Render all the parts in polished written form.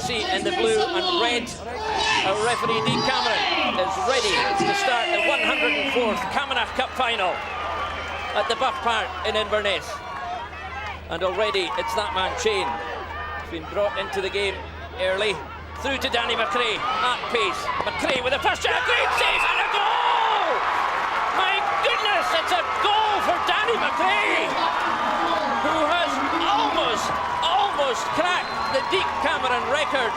Kinguissie in the blue and red. Our referee Dean Cameron is ready to start the 104th Camanachd Cup final at the Bught Park in Inverness. And already it's that man Chain. He's been brought into the game early. Through to Danny Macrae at pace. Macrae with a first shot, great save and a goal! My goodness, it's a goal for Danny Macrae, who has almost cracked the Dean Cameron record.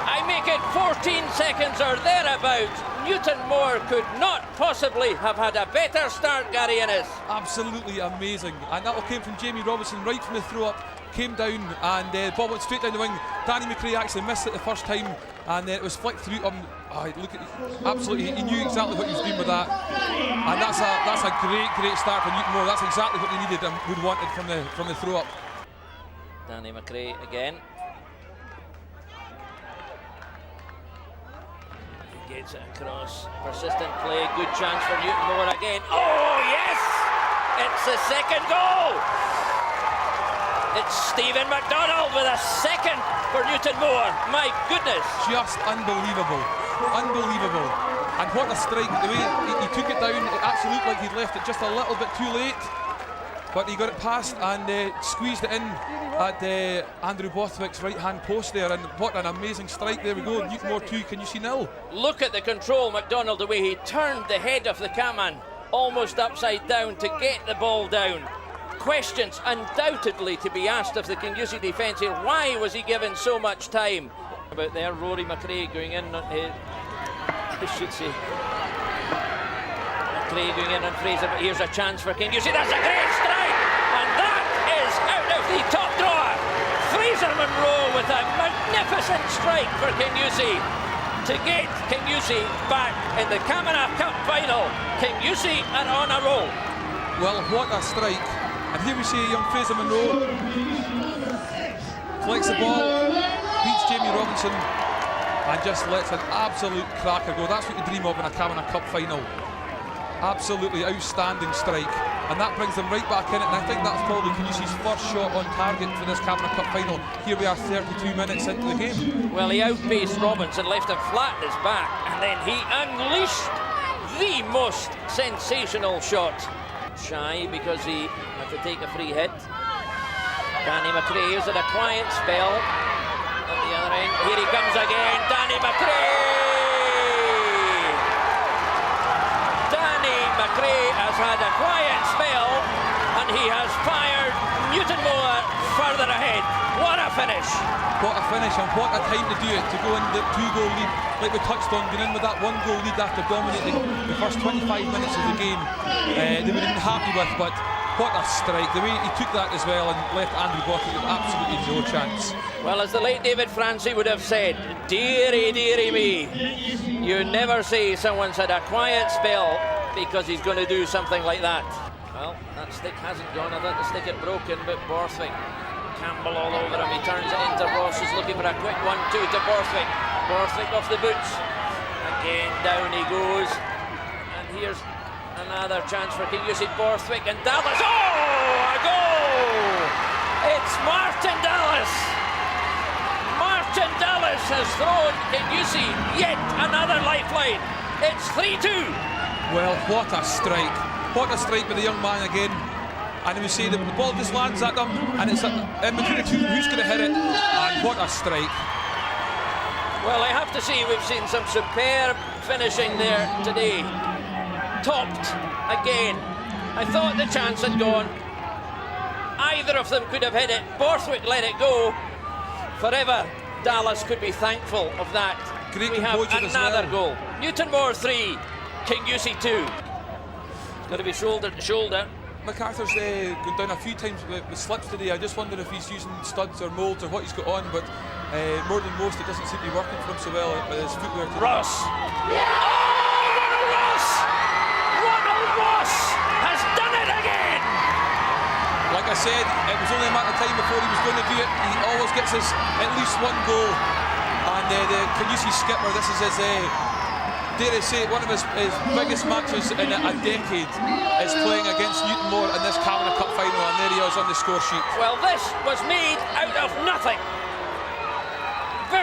I make it 14 seconds or thereabouts. Newtonmore could not possibly have had a better start, Gary Innes. Absolutely amazing, and that all came from Jamie Robinson right from the throw-up. Came down and the ball went straight down the wing. Danny Macrae actually missed it the first time, and it was flicked through him. Look at, absolutely, he knew exactly what he was doing with that, and that's a great start for Newtonmore. That's exactly what they needed and would wanted from the throw-up. Danny Macrae again. He gets it across. Persistent play. Good chance for Newtonmore again. Oh yes! It's the second goal. It's Stephen McDonald with a second for Newtonmore. My goodness. Just unbelievable. Unbelievable. And what a strike. The way he took it down, it actually looked like he'd left it just a little bit too late. But he got it past and squeezed it in at Andrew Bothwick's right-hand post there. And what an amazing strike. There we go. Newtonmore 2, Kinguissie 0. Look at the control, McDonald, the way he turned the head of the Caman almost upside down to get the ball down. Questions undoubtedly to be asked of the Kingussie defence here. Why was he given so much time? About there, Rory Macrae going in on his, I should say, Macrae going in on Fraser, but here's a chance for Kingussie. That's a great strike, and that is out of the top drawer. Fraser Monroe with a magnificent strike for Kingussie to get Kingussie back in the Camanachd Cup final. Kingussie are on a roll. Well, what a strike. And here we see young Fraser Monroe flicks the ball, beats Jamie Robinson, and just lets an absolute cracker go. That's what you dream of in a Camanachd Cup final. Absolutely outstanding strike. And that brings them right back in it, and I think that's probably Kinguissie's first shot on target for this Camanachd Cup final. Here we are 32 minutes into the game. Well, he outpaced Robinson, left him flat in his back, and then he unleashed the most sensational shot. Shy because he had to take a free hit. Danny Macrae is at a quiet spell at the other end. Here he comes again, Danny Macrae! Danny Macrae has had a quiet spell and he has fired Newtonmore further ahead. What a finish! What a finish, and what a time to do it, to go in the 2-goal lead, like we touched on, going in with that 1-goal lead after dominating the first 25 minutes of the game. They were even happy with, but what a strike. The way he took that as well and left Andrew Bothwick with absolutely no chance. Well, as the late David Francie would have said, dearie, dearie me, you never say someone's had a quiet spell because he's going to do something like that. Well, that stick hasn't gone. I thought the stick had broken, but Borthwick, Campbell all over him. He turns it into Ross, who's looking for a quick 1-2 to Borthwick. Borthwick off the boots. Again, down he goes. And here's another chance for Kingussie. Borthwick and Dallas. Oh, a goal! It's Martin Dallas. Martin Dallas has thrown Kingussie yet another lifeline. It's 3-2. Well, what a strike. What a strike by the young man again. And we see the ball just lands at them, and it's in between the two. Who's going to hit it? And what a strike. Well, I have to say we've seen some superb finishing there today. Topped again. I thought the chance had gone. Either of them could have hit it. Borthwick let it go. Forever, Dallas could be thankful of that. Great we have another goal. Newtonmore 3, Kingussie 2. It's got to be shoulder to shoulder. MacArthur's gone down a few times with slips today. I just wonder if he's using studs or moulds or what he's got on, but more than most, it doesn't seem to be working for him so well with his footwear today. Ross! Yeah. Oh, Ronald Ross! Ronald Ross has done it again! Like I said, it was only a matter of time before he was going to do it. He always gets his at least one goal, and the Kingussie skipper, this is his dare I say, one of his biggest matches in a decade is playing against Newtonmore in this Camanachd Cup final, and there he is on the score sheet. Well, this was made out of nothing.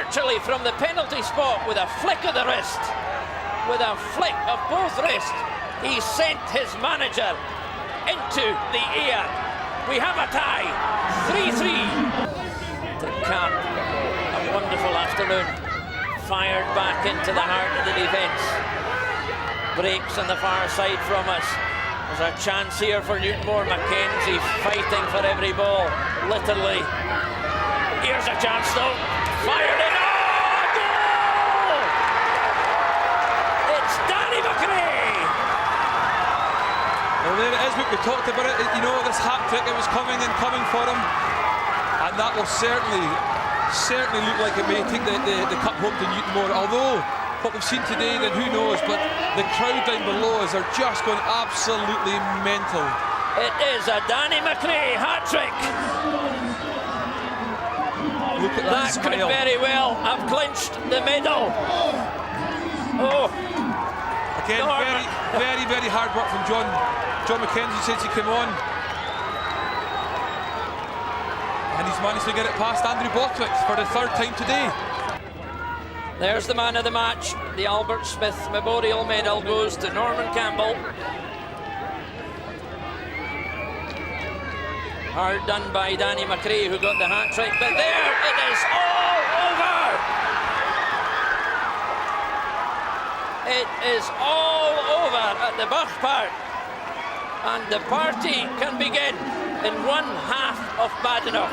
virtually from the penalty spot with a flick of the wrist. With a flick of both wrists, he sent his manager into the air. We have a tie, 3-3. To cap a wonderful afternoon, fired back into the heart of the defence. Breaks on the far side from us. There's a chance here for Newtonmore. Mackenzie fighting for every ball, literally. Here's a chance though, fired in. Oh, goal! It's Danny Macrae. Well, there it is, we talked about it, you know, this hat-trick, it was coming and coming for him, and that will certainly look like it may take the cup home to Newtonmore, although what we've seen today, then who knows, but the crowd down below us are just going absolutely mental. It is a Danny Macrae hat-trick. Look at that could smile. Very well have clinched the medal. Oh. Again, very hard work from John Mackenzie since he came on. And he's managed to get it past Andrew Botwick for the third time today. There's the man of the match. The Albert Smith Memorial Medal goes to Norman Campbell. Hard done by Danny Macrae, who got the hat-trick, but there it is all over! It is all over at the Bught Park, and the party can begin in one half of Badenoch.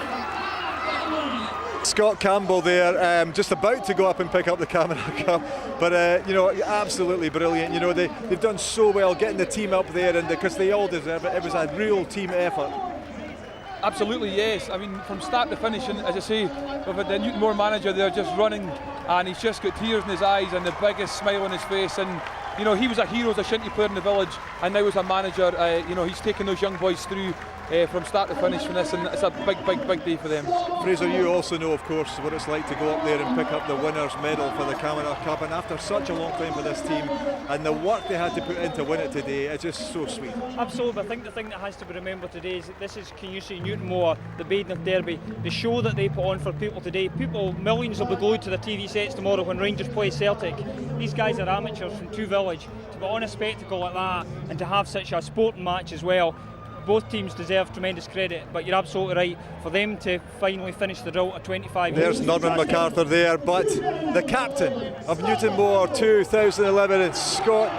Scott Campbell there, just about to go up and pick up the Camanachd Cup, but you know, absolutely brilliant. You know, they've done so well getting the team up there, and because they all deserve it. It was a real team effort. Absolutely, yes. I mean, from start to finish, and as I say, we've had the Newtonmore manager there just running, and he's just got tears in his eyes and the biggest smile on his face. And you know, he was a hero as a shinty player in the village, and now as a manager, you know, he's taken those young boys through from start to finish from this, and it's a big day for them. Fraser, you also know, of course, what it's like to go up there and pick up the winner's medal for the Camanachd Cup, and after such a long time for this team, and the work they had to put in to win it today, it's just so sweet. Absolutely. I think the thing that has to be remembered today is that this is Kingussie and Newtonmore, the Badenoch Derby, the show that they put on for people today. Millions will be glued to their TV sets tomorrow when Rangers play Celtic. These guys are amateurs from Two Village. To put on a spectacle like that and to have such a sporting match as well, both teams deserve tremendous credit, but you're absolutely right, for them to finally finish the drought at 25 There's years. Norman MacArthur there, but the captain of Newtonmore 2011, Scott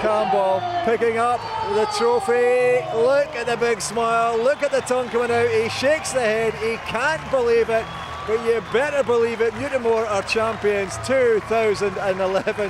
Campbell, picking up the trophy. Look at the big smile, look at the tongue coming out, he shakes the head, he can't believe it, but you better believe it, Newtonmore are champions 2011.